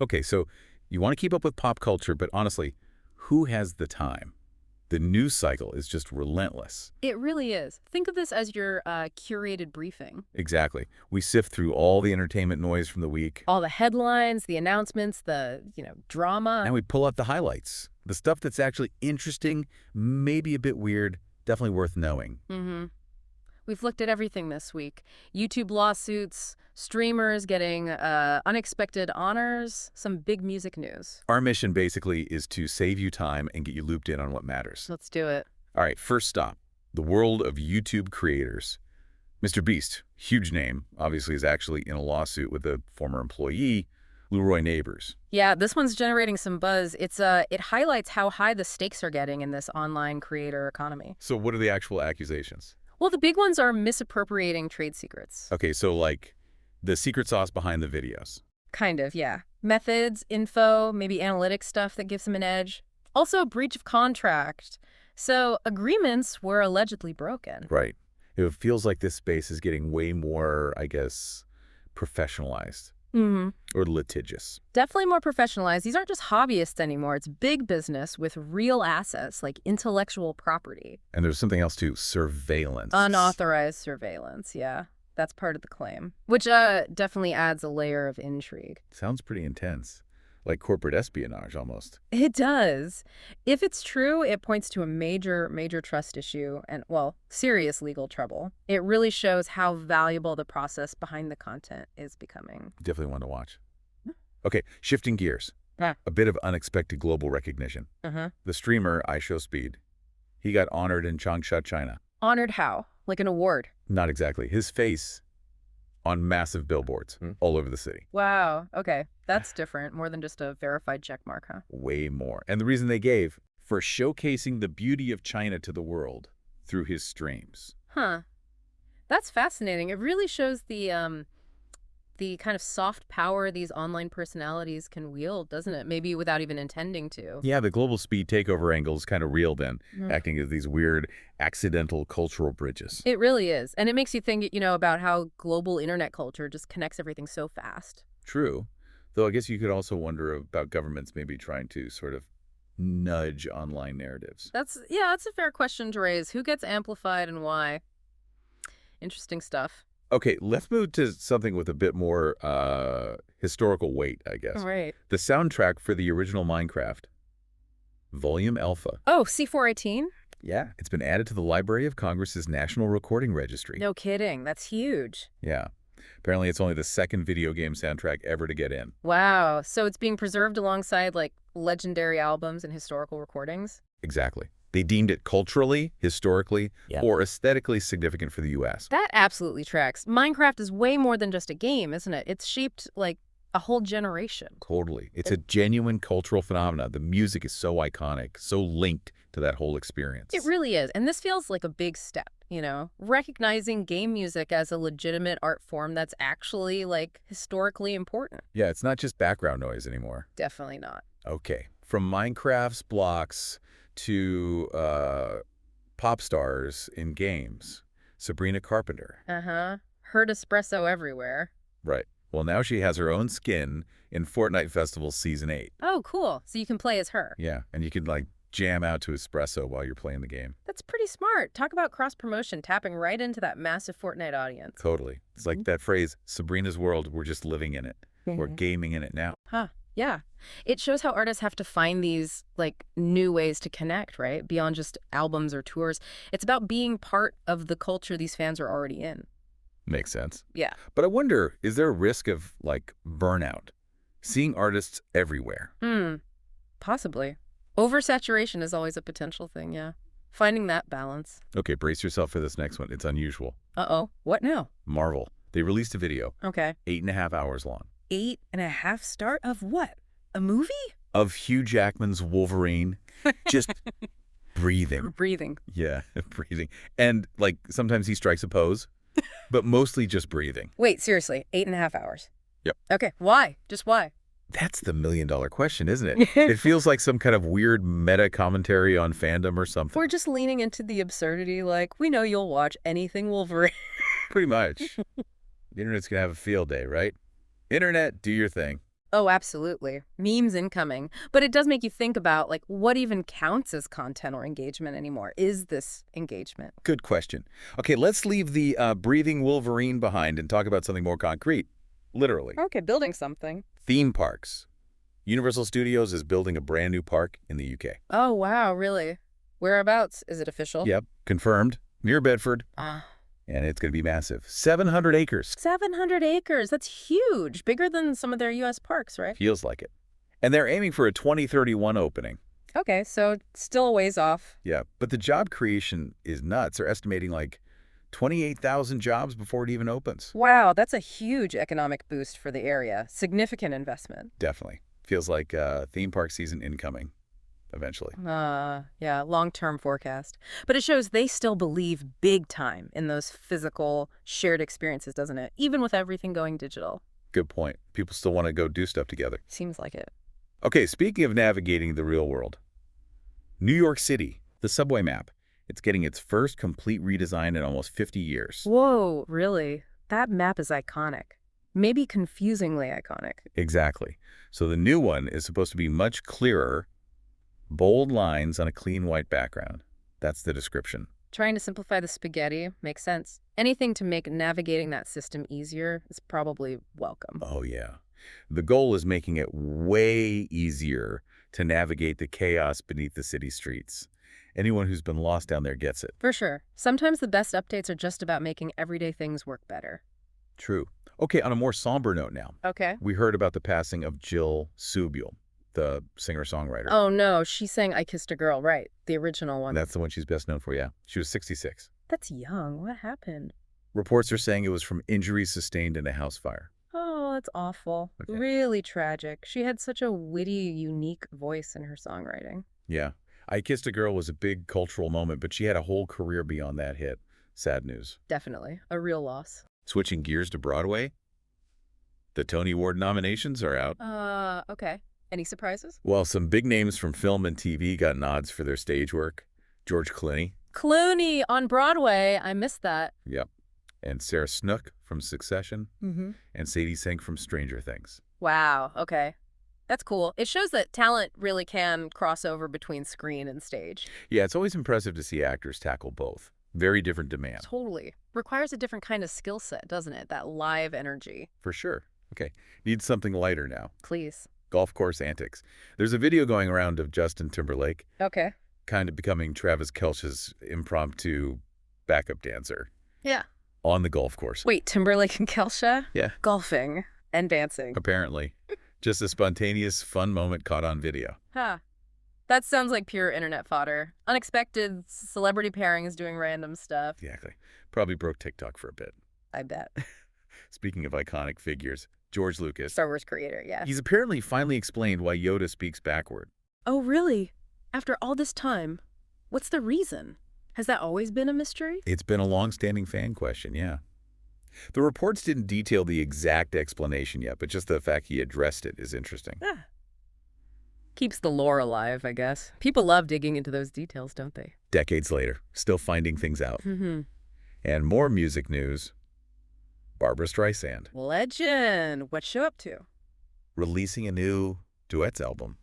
Okay, so you want to keep up with pop culture, but honestly, who has the time? The news cycle is just relentless. It really is. Think of this as your curated briefing. Exactly. We sift through all the entertainment noise from the week, All the headlines, the announcements, the, drama. and we pull out the highlights. The stuff that's actually interesting, maybe a bit weird, definitely worth knowing. Mm-hmm. We've looked at everything this week. YouTube lawsuits, streamers getting unexpected honors, some big music news. Our mission basically is to save you time and get you looped in on what matters. Let's do it. All right, first stop, the world of YouTube creators. Mr. Beast, huge name, obviously is actually in a lawsuit with a former employee, Leroy Neighbors. Yeah, this one's generating some buzz. It highlights how high the stakes are getting in this online creator economy. So what are the actual accusations? Well, the big ones are misappropriating trade secrets. Okay, so like the secret sauce behind the videos. Kind of, yeah. Methods, info, maybe analytics stuff that gives them an edge. Also, breach of contract. So agreements were allegedly broken. Right. It feels like this space is getting way more, I guess, professionalized Mm-hmm. or litigious. Definitely more professionalized. These aren't just hobbyists anymore. It's big business with real assets like intellectual property. And there's something else too, surveillance. Unauthorized surveillance, yeah. That's part of the claim. Which definitely adds a layer of intrigue. Sounds pretty intense. Like corporate espionage almost. It does. If it's true, it points to a major, major trust issue and, well, serious legal trouble. It really shows how valuable the process behind the content is becoming. Definitely one to watch. Okay, shifting gears. Ah. A bit of unexpected global recognition. Uh-huh. The streamer iShowSpeed, he got honored in Changsha, China. Honored how? Like an award? Not exactly. His face on massive billboards all over the city. Wow. Okay. That's different. More than just a verified checkmark, huh? Way more. And the reason they gave, for showcasing the beauty of China to the world through his streams. Huh. That's fascinating. It really shows the kind of soft power these online personalities can wield, doesn't it? Maybe without even intending to. Yeah, the global speed takeover angle is kind of real then, acting as these weird accidental cultural bridges. It really is. And it makes you think, about how global internet culture just connects everything so fast. True. Though I guess you could also wonder about governments maybe trying to sort of nudge online narratives. That's a fair question to raise. Who gets amplified and why? Interesting stuff. Okay, let's move to something with a bit more historical weight, I guess. Right. The soundtrack for the original Minecraft, Volume Alpha. Oh, C418? Yeah, it's been added to the Library of Congress's National Recording Registry. No kidding. That's huge. Yeah. Apparently, it's only the second video game soundtrack ever to get in. Wow. So it's being preserved alongside, like, legendary albums and historical recordings? Exactly. They deemed it culturally, historically, or aesthetically significant for the U.S. That absolutely tracks. Minecraft is way more than just a game, isn't it? It's shaped, like, a whole generation. Totally. It's a genuine cultural phenomenon. The music is so iconic, so linked to that whole experience. It really is. And this feels like a big step, recognizing game music as a legitimate art form that's actually, like, historically important. Yeah, it's not just background noise anymore. Definitely not. Okay. From Minecraft's blocks to pop stars in games. Sabrina Carpenter. Uh-huh. Heard espresso everywhere. Right. Well, now she has her own skin in Fortnite Festival Season 8. Oh, cool. So you can play as her. Yeah, and you can, like, jam out to espresso while you're playing the game. That's pretty smart. Talk about cross-promotion, tapping right into that massive Fortnite audience. Totally. It's like that phrase, Sabrina's world, we're just living in it. We're gaming in it now. Huh. Yeah. It shows how artists have to find these, like, new ways to connect, right? Beyond just albums or tours. It's about being part of the culture these fans are already in. Makes sense. Yeah. But I wonder, is there a risk of, like, burnout? Seeing artists everywhere. Possibly. Oversaturation is always a potential thing, yeah. Finding that balance. Okay, brace yourself for this next one. It's unusual. Uh-oh. What now? Marvel. They released a video. Okay. 8.5 hours long. 8.5 start of what? A movie? Of Hugh Jackman's Wolverine. Just breathing. Breathing. Yeah, breathing. And, like, sometimes he strikes a pose, but mostly just breathing. Wait, seriously, 8.5 hours? Yep. Okay, why? Just why? That's the million-dollar question, isn't it? It feels like some kind of weird meta commentary on fandom or something. We're just leaning into the absurdity, like, we know you'll watch anything Wolverine. Pretty much. The internet's going to have a field day, right? Internet, do your thing. Oh, absolutely. Memes incoming. But it does make you think about, like, what even counts as content or engagement anymore? Is this engagement? Good question. Okay, let's leave the breathing Wolverine behind and talk about something more concrete. Literally. Okay, building something. Theme parks. Universal Studios is building a brand new park in the UK. Oh, wow, really? Whereabouts? Is it official? Yep, confirmed. Near Bedford. Ah, And it's going to be massive. 700 acres. 700 acres. That's huge. Bigger than some of their U.S. parks, right? Feels like it. And they're aiming for a 2031 opening. Okay, so still a ways off. Yeah, but the job creation is nuts. They're estimating like 28,000 jobs before it even opens. Wow, that's a huge economic boost for the area. Significant investment. Definitely. Feels like theme park season incoming eventually. Yeah, long-term forecast. But it shows they still believe big time in those physical shared experiences, doesn't it? Even with everything going digital. Good point. People still want to go do stuff together. Seems like it. Okay, speaking of navigating the real world, New York City, the subway map. It's getting its first complete redesign in almost 50 years. Whoa, really? That map is iconic. Maybe confusingly iconic. Exactly. So the new one is supposed to be much clearer, bold lines on a clean white background. That's the description. Trying to simplify the spaghetti makes sense. Anything to make navigating that system easier is probably welcome. Oh, yeah. The goal is making it way easier to navigate the chaos beneath the city streets. Anyone who's been lost down there gets it. For sure. Sometimes the best updates are just about making everyday things work better. True. Okay, on a more somber note now. Okay. We heard about the passing of Jill Subiel, the singer-songwriter. Oh, no, she sang I Kissed a Girl, right? The original one. That's the one she's best known for, yeah. She was 66. That's young. What happened? Reports are saying it was from injuries sustained in a house fire. Oh, that's awful. Okay. Really tragic. She had such a witty, unique voice in her songwriting. Yeah. I Kissed a Girl was a big cultural moment, but she had a whole career beyond that hit. Sad news. Definitely. A real loss. Switching gears to Broadway, the Tony Award nominations are out. Okay. Any surprises? Well, some big names from film and TV got nods for their stage work. George Clooney. Clooney on Broadway. I missed that. Yep. And Sarah Snook from Succession. Mm-hmm. And Sadie Sink from Stranger Things. Wow. Okay. That's cool. It shows that talent really can cross over between screen and stage. Yeah, it's always impressive to see actors tackle both. Very different demands. Totally. Requires a different kind of skill set, doesn't it? That live energy. For sure. Okay. Need something lighter now. Please. Golf course antics. There's a video going around of Justin Timberlake Okay. kind of becoming Travis Kelce's impromptu backup dancer Yeah. on the golf course. Wait, Timberlake and Kelsha? Yeah. Golfing and dancing. Apparently. Just a spontaneous, fun moment caught on video. Huh. That sounds like pure internet fodder. Unexpected celebrity pairings doing random stuff. Exactly. Probably broke TikTok for a bit. I bet. Speaking of iconic figures, George Lucas. Star Wars creator, yeah. He's apparently finally explained why Yoda speaks backward. Oh, really? After all this time? What's the reason? Has that always been a mystery? It's been a long-standing fan question, yeah. The reports didn't detail the exact explanation yet, but just the fact he addressed it is interesting. Ah. Keeps the lore alive, I guess. People love digging into those details, don't they? Decades later, still finding things out. Mm-hmm. And more music news. Barbra Streisand. Legend. What's she up to? Releasing a new duets album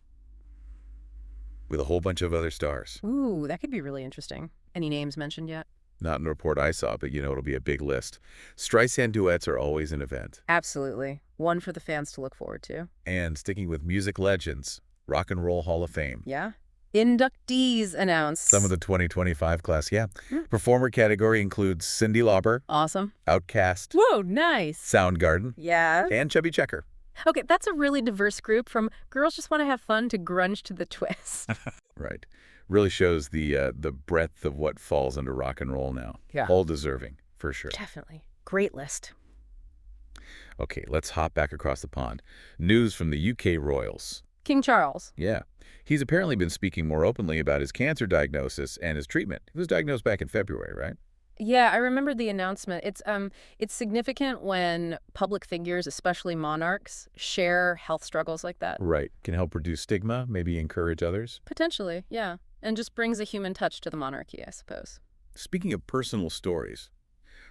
with a whole bunch of other stars. Ooh, that could be really interesting. Any names mentioned yet? Not in the report I saw, but you know it'll be a big list. Streisand duets are always an event. Absolutely. One for the fans to look forward to. And sticking with music legends, Rock and Roll Hall of Fame. Yeah. Inductees announced. Some of the 2025 class, yeah. Mm. Performer category includes Cyndi Lauper, Awesome. Outkast, Whoa, nice. Soundgarden, Yeah. and Chubby Checker. Okay, that's a really diverse group from girls just want to have fun to grunge to the twist. Right. Really shows the breadth of what falls under rock and roll now. Yeah. All deserving, for sure. Definitely. Great list. Okay, let's hop back across the pond. News from the UK Royals. King Charles. Yeah. He's apparently been speaking more openly about his cancer diagnosis and his treatment. He was diagnosed back in February, right? Yeah, I remember the announcement. It's significant when public figures, especially monarchs, share health struggles like that. Right. Can help reduce stigma, maybe encourage others. Potentially, yeah. And just brings a human touch to the monarchy, I suppose. Speaking of personal stories,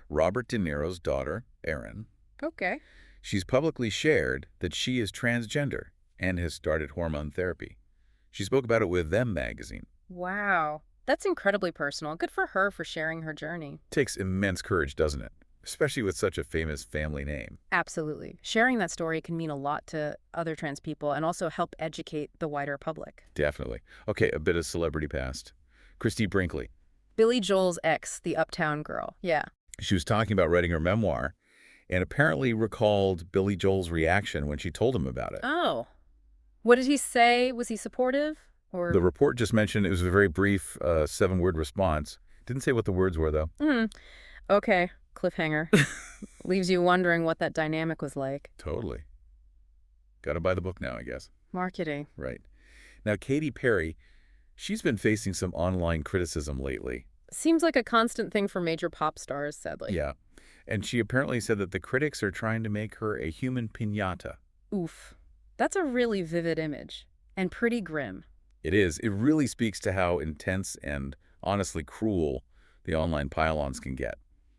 Robert De Niro's daughter, Erin, Okay. She's publicly shared that she is transgender and has started hormone therapy. She spoke about it with Them magazine. Wow. That's incredibly personal. Good for her for sharing her journey. Takes immense courage, doesn't it? Especially with such a famous family name. Absolutely. Sharing that story can mean a lot to other trans people and also help educate the wider public. Definitely. Okay, a bit of celebrity past. Christy Brinkley. Billy Joel's ex, the Uptown Girl. Yeah. She was talking about writing her memoir and apparently recalled Billy Joel's reaction when she told him about it. Oh. What did he say? Was he supportive? Or The report just mentioned it was a very brief 7-word response. Didn't say what the words were, though. Okay. Cliffhanger. Leaves you wondering what that dynamic was like. Totally. Got to buy the book now, I guess. Marketing. Right. Now, Katy Perry, she's been facing some online criticism lately. Seems like a constant thing for major pop stars, sadly. Yeah. And she apparently said that the critics are trying to make her a human piñata. Oof. That's a really vivid image. And pretty grim. It is. It really speaks to how intense and honestly cruel the online pile-ons can get,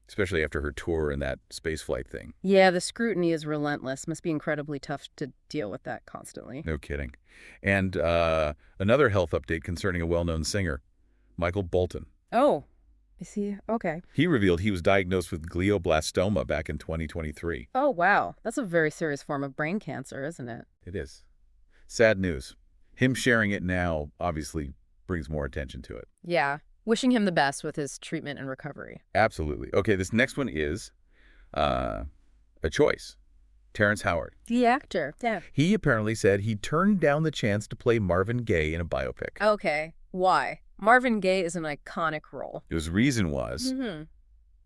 especially after her tour and that spaceflight thing. Yeah, the scrutiny is relentless. Must be incredibly tough to deal with that constantly. No kidding. And another health update concerning a well-known singer, Michael Bolton. Oh, is he? Okay. He revealed he was diagnosed with glioblastoma back in 2023. Oh, wow. That's a very serious form of brain cancer, isn't it? It is. Sad news. Him sharing it now obviously brings more attention to it. Yeah. Wishing him the best with his treatment and recovery. Absolutely. Okay, this next one is a choice. Terrence Howard. The actor. Yeah. He apparently said he turned down the chance to play Marvin Gaye in a biopic. Okay. Why? Marvin Gaye is an iconic role. His reason was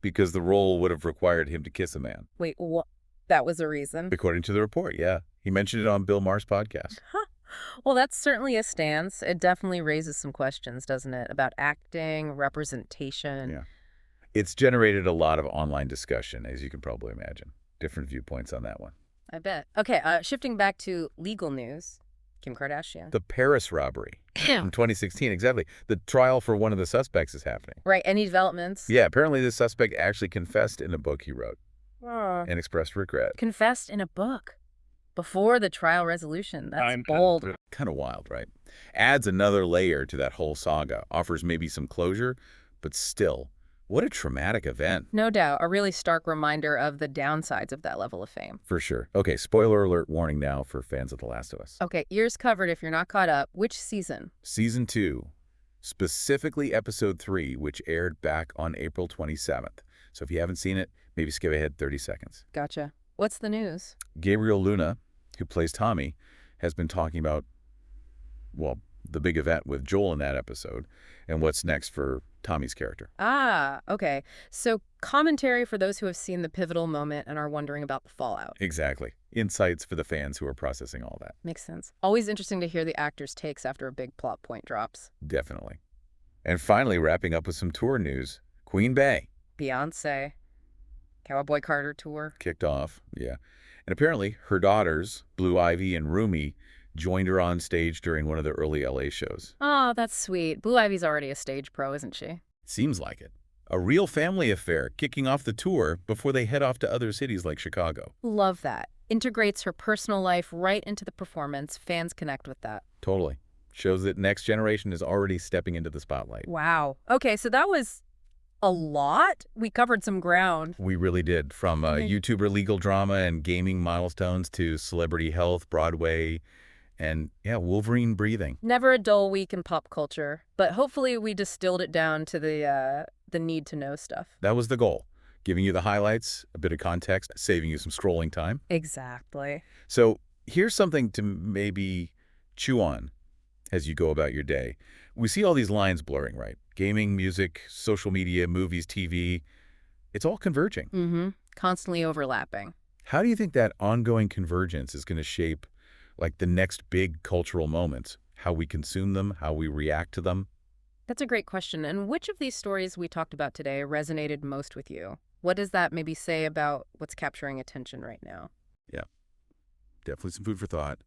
because the role would have required him to kiss a man. Wait, what? That was a reason? According to the report, yeah. He mentioned it on Bill Maher's podcast. Huh. Well, that's certainly a stance. It definitely raises some questions, doesn't it? About acting, representation. Yeah. It's generated a lot of online discussion, as you can probably imagine. Different viewpoints on that one. I bet. Okay, shifting back to legal news. Kim Kardashian. The Paris robbery from 2016, exactly. The trial for one of the suspects is happening. Right, any developments? Yeah, apparently the suspect actually confessed in a book he wrote and expressed regret. Confessed in a book? Before the trial resolution. That's bold. Kind of wild, right? Adds another layer to that whole saga. Offers maybe some closure, but still, what a traumatic event. No doubt. A really stark reminder of the downsides of that level of fame. For sure. Okay, spoiler alert warning now for fans of The Last of Us. Okay, ears covered if you're not caught up. Which season? Season 2, specifically Episode 3, which aired back on April 27th. So if you haven't seen it, maybe skip ahead 30 seconds. Gotcha. What's the news? Gabriel Luna, who plays Tommy, has been talking about, well, the big event with Joel in that episode and what's next for Tommy's character. Ah, okay. So commentary for those who have seen the pivotal moment and are wondering about the fallout. Exactly. Insights for the fans who are processing all that. Makes sense. Always interesting to hear the actors' takes after a big plot point drops. Definitely. And finally, wrapping up with some tour news, Queen Bey. Beyonce. Cowboy Carter tour. Kicked off, yeah. And apparently, her daughters, Blue Ivy and Rumi, joined her on stage during one of the early LA shows. Oh, that's sweet. Blue Ivy's already a stage pro, isn't she? Seems like it. A real family affair kicking off the tour before they head off to other cities like Chicago. Love that. Integrates her personal life right into the performance. Fans connect with that. Totally. Shows that next generation is already stepping into the spotlight. Wow. Okay, so that was a lot. We covered some ground. We really did. From YouTuber legal drama and gaming milestones to celebrity health, Broadway, and, yeah, Wolverine breathing. Never a dull week in pop culture, but hopefully we distilled it down to the need-to-know stuff. That was the goal. Giving you the highlights, a bit of context, saving you some scrolling time. Exactly. So here's something to maybe chew on as you go about your day. We see all these lines blurring, right? Gaming, music, social media, movies, TV. It's all converging. Mm-hmm. Constantly overlapping. How do you think that ongoing convergence is going to shape like the next big cultural moments? How we consume them, how we react to them? That's a great question. And which of these stories we talked about today resonated most with you? What does that maybe say about what's capturing attention right now? Yeah, definitely some food for thought.